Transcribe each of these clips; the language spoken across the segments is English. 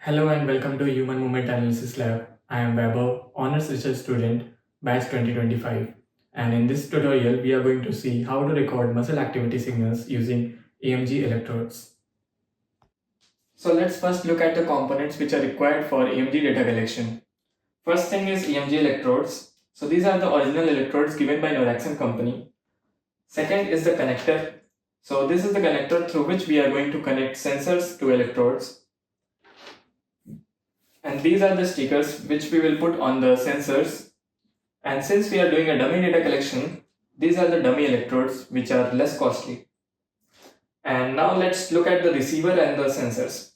Hello and welcome to Human Movement Analysis Lab. I am Vaibhav, Honors Research Student, Batch 2025. And in this tutorial, we are going to see how to record muscle activity signals using EMG electrodes. So let's first look at the components which are required for EMG data collection. First thing is EMG electrodes. So these are the original electrodes given by Noraxon company. Second is the connector. So this is the connector through which we are going to connect sensors to electrodes. And these are the stickers which we will put on the sensors. And since we are doing a dummy data collection, these are the dummy electrodes which are less costly. And now let's look at the receiver and the sensors.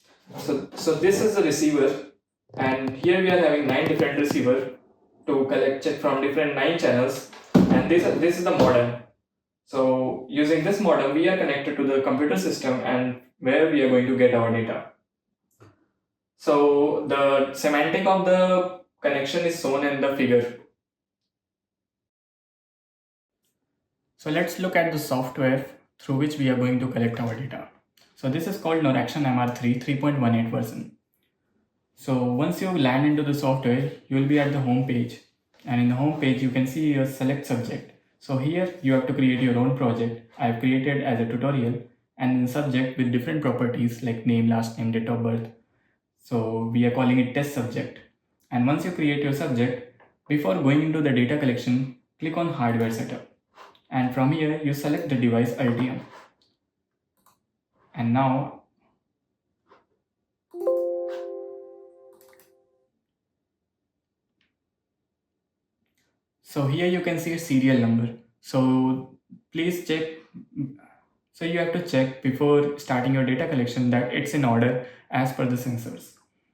So this is the receiver, and here we are having 9 different receiver to collect check from different 9 channels, and this is the modem. So using this modem, we are connected to the computer system and where we are going to get our data. So the semantic of the connection is shown in the figure. So let's look at the software through which we are going to collect our data. So this is called Noraxon MR3 3.18 version. So once you land into the software, you will be at the home page, and in the home page you can see your select subject. So here you have to create your own project. I have created as a tutorial, and in subject with different properties like name, last name, date of birth. So we are calling it test subject. And once you create your subject, before going into the data collection, click on hardware setup. And from here you select the device Ultium. And now so here you can see a serial number. So please check. So you have to check before starting your data collection that it's in order as per the sensors.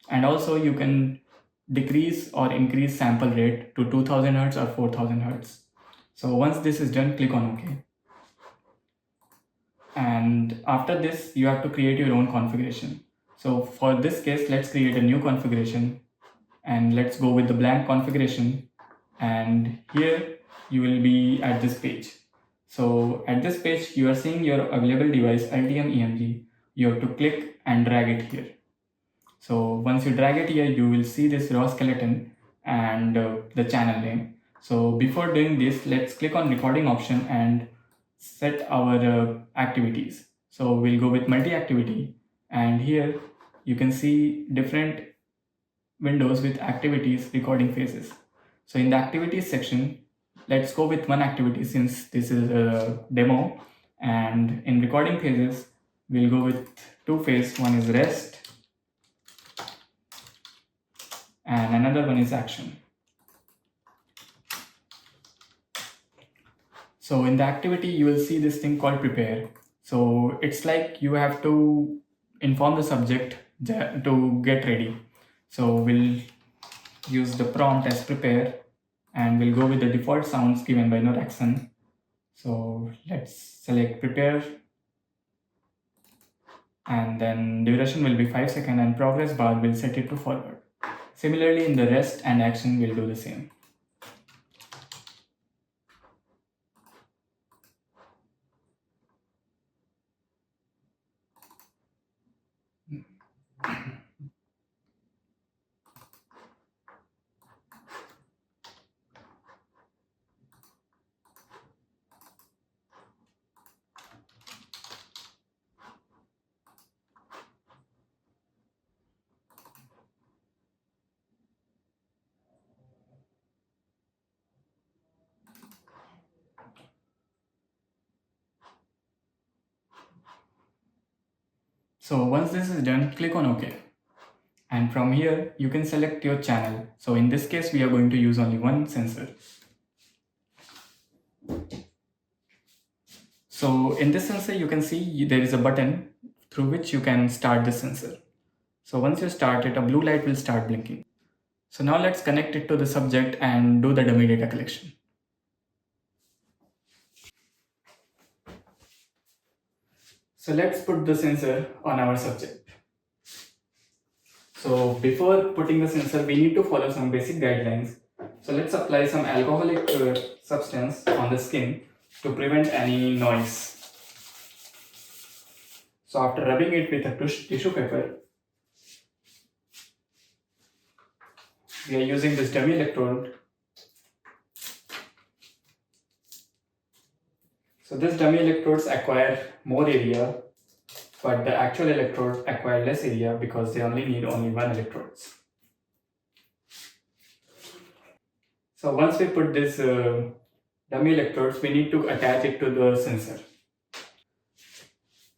And also you can decrease or increase sample rate to 2000 Hz or 4000 Hz. So once this is done, click on OK. And after this, you have to create your own configuration. So for this case, let's create a new configuration and let's go with the blank configuration. And here you will be at this page. So at this page, you are seeing your available device Ultium EMG. You have to click and drag it here. So once you drag it here, you will see this raw skeleton and the channel name. So before doing this, let's click on recording option and set our activities. So we'll go with multi-activity, and here you can see different windows with activities recording phases. So in the activities section, let's go with one activity since this is a demo, and in recording phases we'll go with two phases. One is rest and another one is action. So in the activity you will see this thing called prepare. So it's like you have to inform the subject to get ready. So we'll use the prompt as prepare and we'll go with the default sounds given by Noraxon. So let's select prepare, and then duration will be 5 seconds and progress bar will set it to forward. Similarly in the rest and action we'll do the same. So once this is done, click on OK. And from here, you can select your channel. So in this case, we are going to use only one sensor. So in this sensor, you can see there is a button through which you can start the sensor. So once you start it, a blue light will start blinking. So now let's connect it to the subject and do the dummy data collection. So let's put the sensor on our subject. So before putting the sensor, we need to follow some basic guidelines. So let's apply some alcoholic substance on the skin to prevent any noise. So after rubbing it with a tissue paper, we are using this dummy electrode. So this dummy electrodes acquire more area, but the actual electrodes acquire less area because they need only one electrodes. So once we put this dummy electrodes, we need to attach it to the sensor.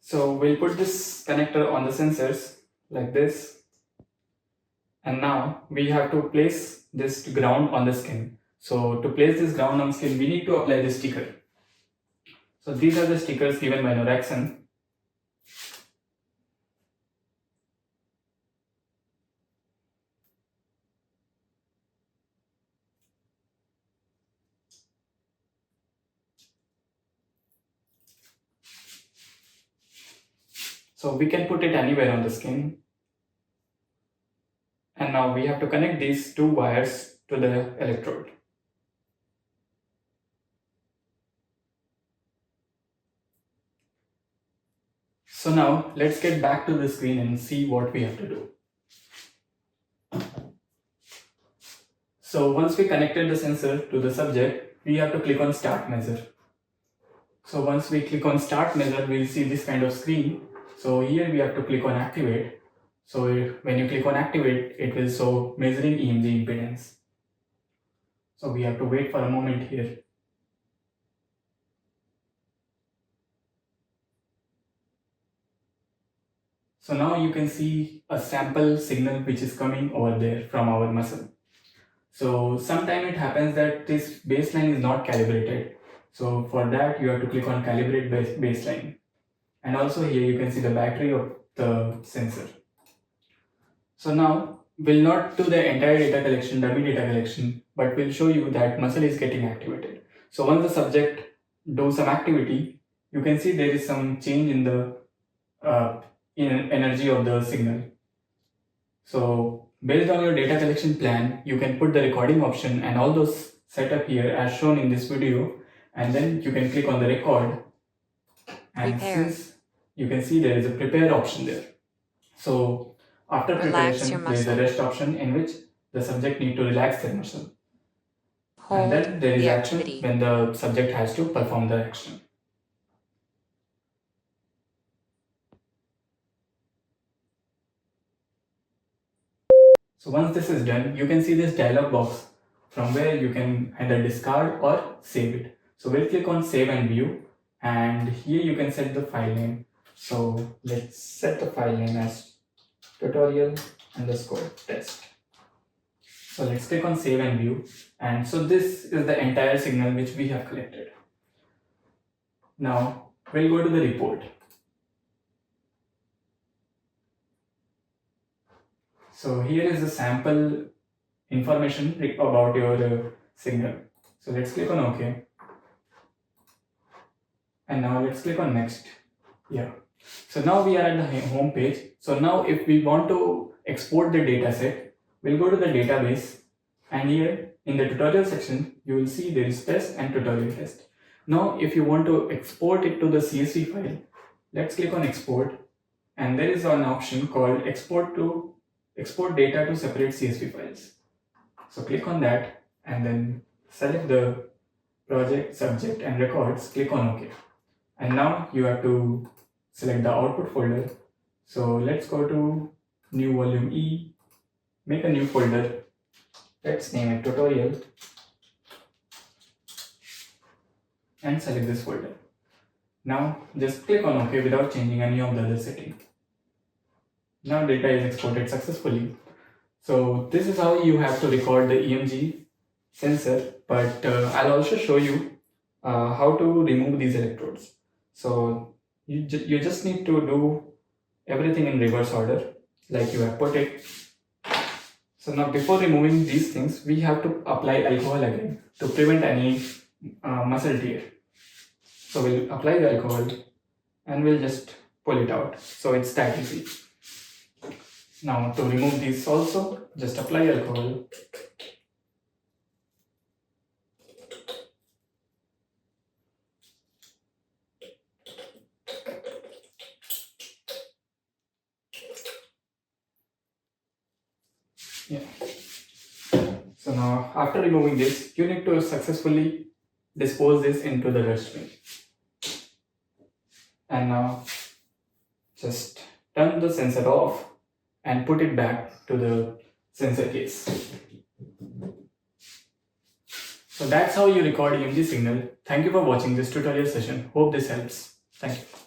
So we'll put this connector on the sensors like this. And now we have to place this ground on the skin. So to place this ground on skin, we need to apply the sticker. So these are the stickers given by Noraxon. So we can put it anywhere on the skin. And now we have to connect these two wires to the electrode. So now let's get back to the screen and see what we have to do. So once we connected the sensor to the subject, we have to click on Start Measure. So once we click on Start Measure, we'll see this kind of screen. So here we have to click on Activate. So when you click on Activate, it will show measuring EMG impedance. So we have to wait for a moment here. So now you can see a sample signal which is coming over there from our muscle. So sometimes it happens that this baseline is not calibrated. So for that you have to click on Calibrate Baseline. And also here you can see the battery of the sensor. So now we'll not do the entire data collection, dummy data collection, but we'll show you that muscle is getting activated. So once the subject does some activity, you can see there is some change in the energy of the signal. So based on your data collection plan, you can put the recording option and all those setup here as shown in this video, and then you can click on the record. And since you can see there is a prepare option there. So after preparation, there is a rest option in which the subject need to relax their muscle. And then there is action when the subject has to perform the action. So once this is done, you can see this dialog box from where you can either discard or save it. So we'll click on Save and View, and here you can set the file name. So let's set the file name as tutorial_test. So let's click on Save and View, and so this is the entire signal which we have collected. Now we'll go to the report. So here is the sample information about your signal. So let's click on OK. And now let's click on Next. Yeah. So now we are at the home page. So now if we want to export the data set, we'll go to the database, and here in the tutorial section, you will see there is test and tutorial test. Now if you want to export it to the CSV file, let's click on Export, and there is an option called Export data to separate CSV files. So click on that and then select the project, subject and records, click on OK. And now you have to select the output folder. So let's go to new volume E, make a new folder. Let's name it tutorial and select this folder. Now just click on OK without changing any of the other settings. Now data is exported successfully. So this is how you have to record the EMG sensor, but I'll also show you how to remove these electrodes. So you just need to do everything in reverse order like you have put it. So now before removing these things, we have to apply alcohol again to prevent any muscle tear. So we'll apply the alcohol and we'll just pull it out. So it's that easy. Now to remove these also, just apply alcohol. Yeah. So now after removing this, you need to successfully dispose this into the dustbin. And now just turn the sensor off and put it back to the sensor case. So that's how you record EMG signal. Thank you for watching this tutorial session. Hope this helps. Thank you.